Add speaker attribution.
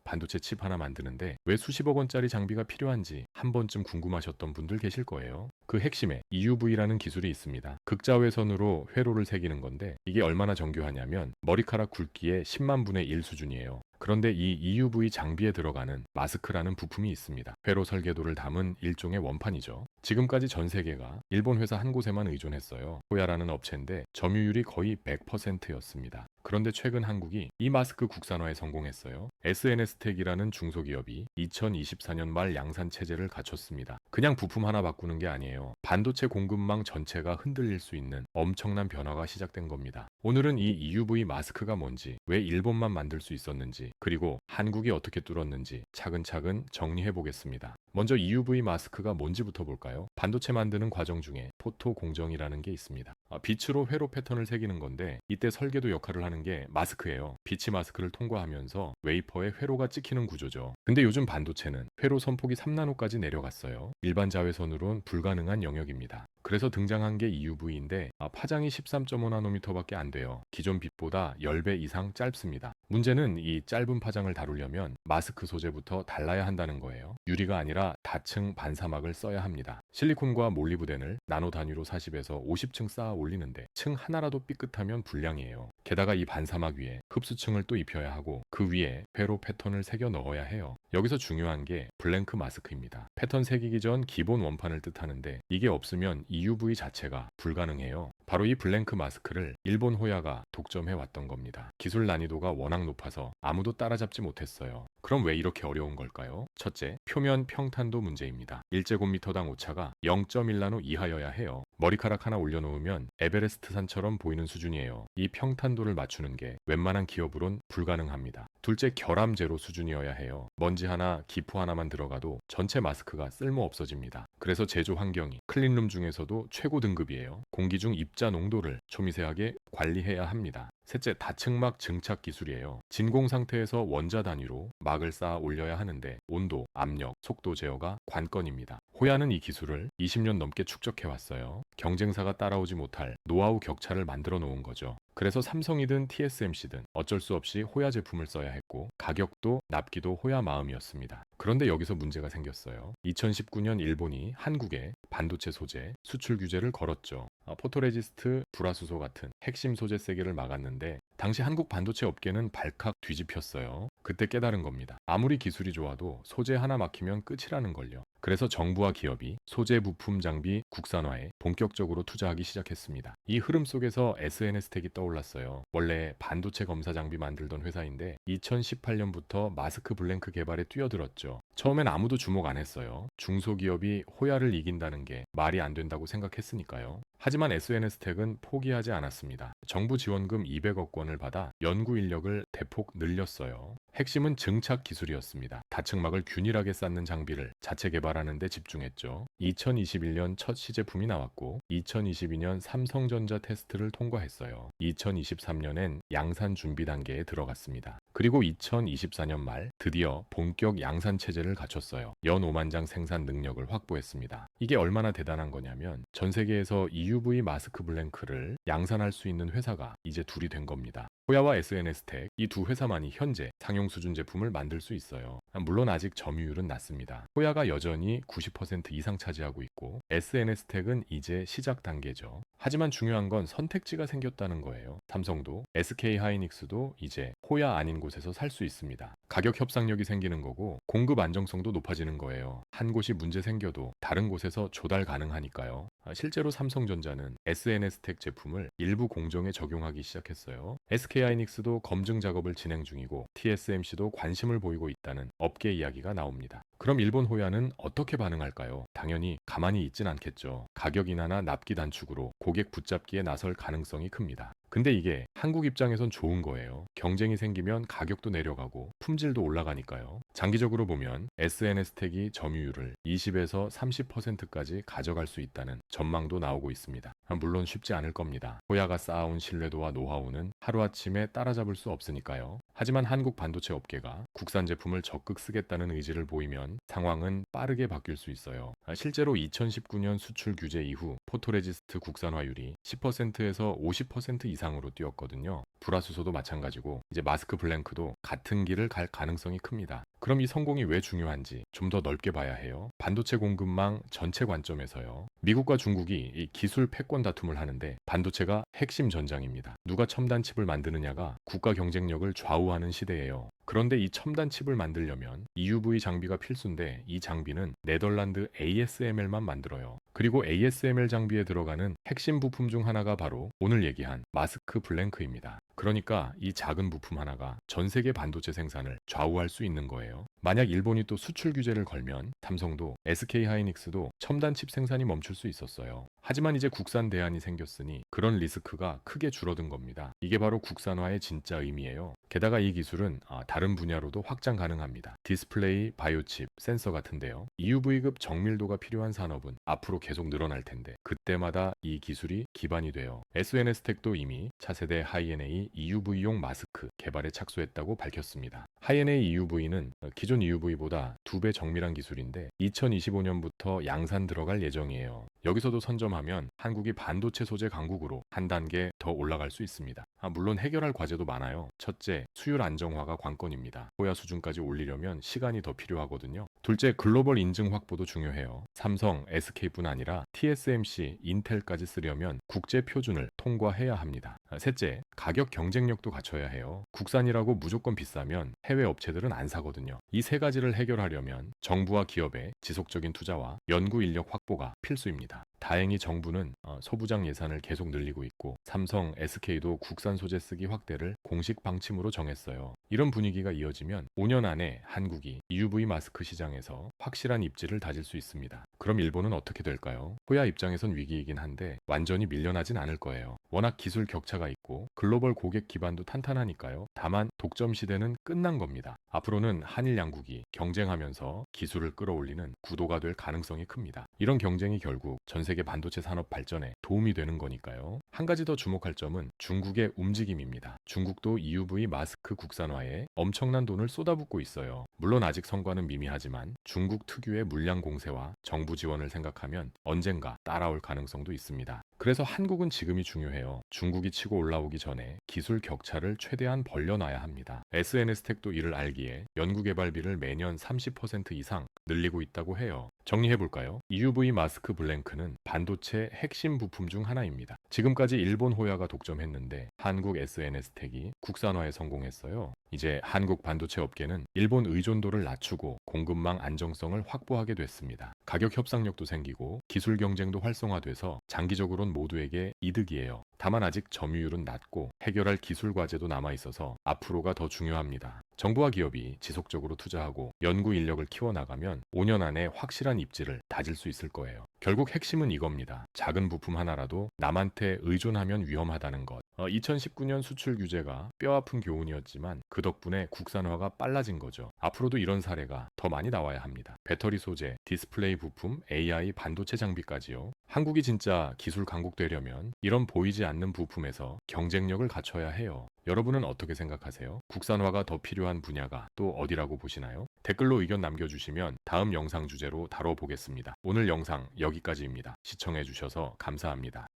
Speaker 1: 반도체 칩 하나 만드는데 왜 수십억 원짜리 장비가 필요한지 한 번쯤 궁금하셨던 분들 계실 거예요. 그 핵심에 EUV라는 기술이 있습니다. 극자외선으로 회로를 새기는 건데 이게 얼마나 정교하냐면 머리카락 굵기의 10만 분의 1 수준이에요. 그런데 이 EUV 장비에 들어가는 마스크라는 부품이 있습니다. 회로 설계도를 담은 일종의 원판이죠. 지금까지 전 세계가 일본 회사 한 곳에만 의존했어요. 호야라는 업체인데 점유율이 거의 100%였습니다. 그런데 최근 한국이 이 마스크 국산화에 성공했어요. SNS텍이라는 중소기업이 2024년 말 양산 체제를 갖췄습니다. 그냥 부품 하나 바꾸는 게 아니에요. 반도체 공급망 전체가 흔들릴 수 있는 엄청난 변화가 시작된 겁니다. 오늘은 이 EUV 마스크가 뭔지, 왜 일본만 만들 수 있었는지, 그리고 한국이 어떻게 뚫었는지 차근차근 정리해 보겠습니다. 먼저 EUV 마스크가 뭔지부터 볼까요? 반도체 만드는 과정 중에 포토 공정이라는 게 있습니다. 빛으로 회로 패턴을 새기는 건데 이때 설계도 역할을 하는 게 마스크예요. 빛이 마스크를 통과하면서 웨이퍼에 회로가 찍히는 구조죠. 근데 요즘 반도체는 회로 선폭이 3나노까지 내려갔어요. 일반 자외선으론 불가능한 영역입니다. 그래서 등장한 게 EUV인데 파장이 13.5나노미터밖에 안 돼요. 기존 빛보다 10배 이상 짧습니다. 문제는 이 짧은 파장을 다루려면 마스크 소재부터 달라야 한다는 거예요. 유리가 아니라 다층 반사막을 써야 합니다. 실리콘과 몰리브덴을 나노 단위로 40에서 50층 쌓아 올리는데 층 하나라도 삐끗하면 불량이에요. 게다가 이 반사막 위에 흡수층을 또 입혀야 하고 그 위에 회로 패턴을 새겨 넣어야 해요. 여기서 중요한 게 블랭크 마스크입니다. 패턴 새기기 전 기본 원판을 뜻하는데 이게 없으면 EUV 자체가 불가능해요. 바로 이 블랭크 마스크를 일본 호야가 독점해 왔던 겁니다. 기술 난이도가 워낙 높아서 아무도 따라잡지 못했어요. 그럼 왜 이렇게 어려운 걸까요? 첫째, 표면 평탄도 문제입니다. 1제곱미터당 오차가 0.1나노 이하여야 해요. 머리카락 하나 올려놓으면 에베레스트 산처럼 보이는 수준이에요. 이 평탄도를 맞추는 게 웬만한 기업으론 불가능합니다. 둘째, 결함 제로 수준이어야 해요. 먼지 하나, 기포 하나만 들어가도 전체 마스크가 쓸모 없어집니다. 그래서 제조 환경이 클린룸 중에서도 최고 등급이에요. 공기 중 입자 농도를 초미세하게 관리해야 합니다. 셋째, 다층막 증착 기술이에요. 진공 상태에서 원자 단위로 막을 쌓아 올려야 하는데 온도, 압력, 속도 제어가 관건입니다. 호야는 이 기술을 20년 넘게 축적해왔어요. 경쟁사가 따라오지 못할 노하우 격차를 만들어 놓은 거죠. 그래서 삼성이든 TSMC든 어쩔 수 없이 호야 제품을 써야 했고 가격도 납기도 호야 마음이었습니다. 그런데 여기서 문제가 생겼어요. 2019년 일본이 한국에 반도체 소재 수출 규제를 걸었죠. 포토레지스트, 불화수소 같은 핵심 소재 세계를 막았는데 당시 한국 반도체 업계는 발칵 뒤집혔어요. 그때 깨달은 겁니다. 아무리 기술이 좋아도 소재 하나 막히면 끝이라는 걸요. 그래서 정부와 기업이 소재 부품 장비 국산화에 본격적으로 투자하기 시작했습니다. 이 흐름 속에서 SNS텍이 떠올랐어요. 원래 반도체 검사 장비 만들던 회사인데 2018년부터 마스크 블랭크 개발에 뛰어들었죠. 처음엔 아무도 주목 안 했어요. 중소기업이 호야를 이긴다는 게 말이 안 된다고 생각했으니까요. 하지만 SNS텍은 포기하지 않았습니다. 정부 지원금 200억 원을 받아 연구 인력을 대폭 늘렸어요. 핵심은 증착 기술이었습니다. 다층막을 균일하게 쌓는 장비를 자체 개발하는 데 집중했죠. 2021년 첫 시제품이 나왔고 2022년 삼성전자 테스트를 통과했어요. 2023년엔 양산 준비 단계에 들어갔습니다. 그리고 2024년 말 드디어 본격 양산 체제를 갖췄어요. 연 5만 장 생산 능력을 확보했습니다. 이게 얼마나 대단한 거냐면 전 세계에서 EUV 마스크 블랭크를 양산할 수 있는 회사가 이제 둘이 된 겁니다. 호야와 SNS텍 이 두 회사만이 현재 상용 수준 제품을 만들 수 있어요. 물론 아직 점유율은 낮습니다. 호야가 여전히 90% 이상 차지하고 있고 SNS텍은 이제 시작 단계죠. 하지만 중요한 건 선택지가 생겼다는 거예요. 삼성도 SK하이닉스도 이제 호야 아닌 곳에서 살 수 있습니다. 가격 협상력이 생기는 거고 공급 안정성도 높아지는 거예요. 한 곳이 문제 생겨도 다른 곳에서 조달 가능하니까요. 실제로 삼성전자는 SNS텍 제품을 일부 공정에 적용하기 시작했어요. SK하이닉스도 검증 작업을 진행 중이고 TSMC도 관심을 보이고 있다는 업계 이야기가 나옵니다. 그럼 일본 호야는 어떻게 반응할까요? 당연히 가만히 있진 않겠죠. 가격 인하나 납기 단축으로 고객 붙잡기에 나설 가능성이 큽니다. 근데 이게 한국 입장에선 좋은 거예요. 경쟁이 생기면 가격도 내려가고 품질도 올라가니까요. 장기적으로 보면 SNS텍이 점유율을 20에서 30%까지 가져갈 수 있다는 전망도 나오고 있습니다. 물론 쉽지 않을 겁니다. 호야가 쌓아온 신뢰도와 노하우는 하루아침에 따라잡을 수 없으니까요. 하지만 한국 반도체 업계가 국산 제품을 적극 쓰겠다는 의지를 보이면 상황은 빠르게 바뀔 수 있어요. 실제로 2019년 수출 규제 이후 포토레지스트 국산화율이 10%에서 50% 이상으로 뛰었거든요. 불화수소도 마찬가지고 이제 마스크 블랭크도 같은 길을 갈 가능성이 큽니다. 그럼 이 성공이 왜 중요한지 좀 더 넓게 봐야 해요. 반도체 공급망 전체 관점에서요. 미국과 중국이 이 기술 패권 다툼을 하는데 반도체가 핵심 전장입니다. 누가 첨단 칩을 만드느냐가 국가 경쟁력을 좌우하는 시대예요. 그런데 이 첨단 칩을 만들려면 EUV 장비가 필수인데 이 장비는 네덜란드 ASML만 만들어요. 그리고 ASML 장비에 들어가는 핵심 부품 중 하나가 바로 오늘 얘기한 마스크 블랭크입니다. 그러니까 이 작은 부품 하나가 전 세계 반도체 생산을 좌우할 수 있는 거예요. 만약 일본이 또 수출 규제를 걸면 삼성도 SK하이닉스도 첨단 칩 생산이 멈출 수 있었어요. 하지만 이제 국산 대안이 생겼으니 그런 리스크가 크게 줄어든 겁니다. 이게 바로 국산화의 진짜 의미예요. 게다가 이 기술은 다른 분야로도 확장 가능합니다. 디스플레이, 바이오칩, 센서 같은데요. EUV급 정밀도가 필요한 산업은 앞으로 계속 늘어날 텐데 그때마다 이 기술이 기반이 돼요. SNS텍도 이미 차세대 하이NA EUV용 마스크 개발에 착수했다고 밝혔습니다. 하이NA EUV는 기존 EUV보다 2배 정밀한 기술인데 2025년부터 양산 들어갈 예정이에요. 여기서도 선점하면 한국이 반도체 소재 강국으로 한 단계 더 올라갈 수 있습니다. 물론 해결할 과제도 많아요. 첫째, 수율 안정화가 관건입니다. 호야 수준까지 올리려면 시간이 더 필요하거든요. 둘째, 글로벌 인증 확보도 중요해요. 삼성, SK뿐 아니라 TSMC, 인텔까지 쓰려면 국제 표준을 통과해야 합니다. 셋째, 가격 경쟁력도 갖춰야 해요. 국산이라고 무조건 비싸면 해외 업체들은 안 사거든요. 이 세 가지를 해결하려면 정부와 기업의 지속적인 투자와 연구 인력 확보가 필수입니다. 다행히 정부는 소부장 예산을 계속 늘리고 있고 삼성, SK도 국산 소재 쓰기 확대를 공식 방침으로 정했어요. 이런 분위기가 이어지면 5년 안에 한국이 EUV 마스크 시장에서 확실한 입지를 다질 수 있습니다. 그럼 일본은 어떻게 될까요? 호야 입장에선 위기이긴 한데 완전히 밀려나진 않을 거예요. 워낙 기술 격차가 있고 글로벌 고객 기반도 탄탄하니까요. 다만 독점 시대는 끝난 겁니다. 앞으로는 한일 양국이 경쟁하면서 기술을 끌어올리는 구도가 될 가능성이 큽니다. 이런 경쟁이 결국 전 세계 반도체 산업 발전에 도움이 되는 거니까요. 한 가지 더 주목할 점은 중국의 움직임입니다. 중국도 EUV 마스크 국산화에 엄청난 돈을 쏟아붓고 있어요. 물론 아직 성과는 미미하지만 중국 특유의 물량 공세와 정부 지원을 생각하면 언젠가 따라올 가능성도 있습니다. 그래서 한국은 지금이 중요해요. 중국이 치고 올라오기 전에 기술 격차를 최대한 벌려놔야 합니다. SNS텍도 이를 알기에 연구개발비를 매년 30% 이상 늘리고 있다고 해요. 정리해볼까요? EUV 마스크 블랭크는 반도체 핵심 부품 중 하나입니다. 지금까지 일본 호야가 독점했는데 한국 SNS텍이 국산화에 성공했어요. 이제 한국 반도체 업계는 일본 의존도를 낮추고 공급망 안정성을 확보하게 됐습니다. 가격 협상력도 생기고 기술 경쟁도 활성화돼서 장기적으론 모두에게 이득이에요. 다만 아직 점유율은 낮고 해결할 기술 과제도 남아있어서 앞으로가 더 중요합니다. 정부와 기업이 지속적으로 투자하고 연구 인력을 키워나가면 5년 안에 확실한 입지를 다질 수 있을 거예요. 결국 핵심은 이겁니다. 작은 부품 하나라도 남한테 의존하면 위험하다는 것. 2019년 수출 규제가 뼈아픈 교훈이었지만 그 덕분에 국산화가 빨라진 거죠. 앞으로도 이런 사례가 더 많이 나와야 합니다. 배터리 소재, 디스플레이 부품, AI 반도체 장비까지요. 한국이 진짜 기술 강국되려면 이런 보이지 않는 부품에서 경쟁력을 갖춰야 해요. 여러분은 어떻게 생각하세요? 국산화가 더 필요한 분야가 또 어디라고 보시나요? 댓글로 의견 남겨주시면 다음 영상 주제로 다뤄보겠습니다. 오늘 영상 여기까지입니다. 시청해주셔서 감사합니다.